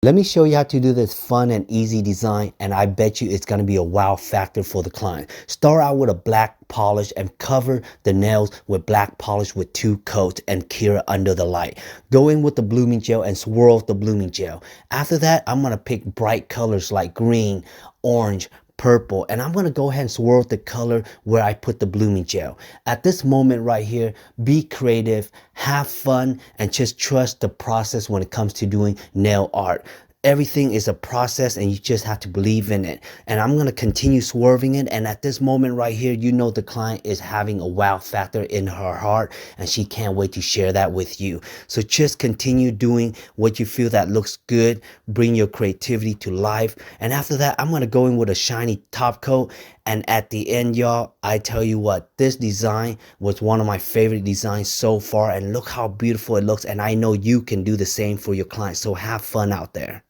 Let me show you how to do this fun and easy design, and I bet you it's going to be a wow factor for the client. Start out with a black polish and cover the nails with black polish with 2 coats and cure under the light. Go in with the blooming gel and swirl the blooming gel. After that, I'm going to pick bright colors like green, orange, purple, and I'm going to go ahead and swirl the color where I put the blooming gel. At this moment right here, be creative, have fun, and just trust the process when it comes to doing nail art. Everything is a process and you just have to believe in it. And I'm going to continue swerving it. And at this moment right here, you know the client is having a wow factor in her heart and she can't wait to share that with you. So just continue doing what you feel that looks good. Bring your creativity to life. And after that, I'm going to go in with a shiny top coat. And at the end, y'all, I tell you what, this design was one of my favorite designs so far. And look how beautiful it looks. And I know you can do the same for your clients. So have fun out there.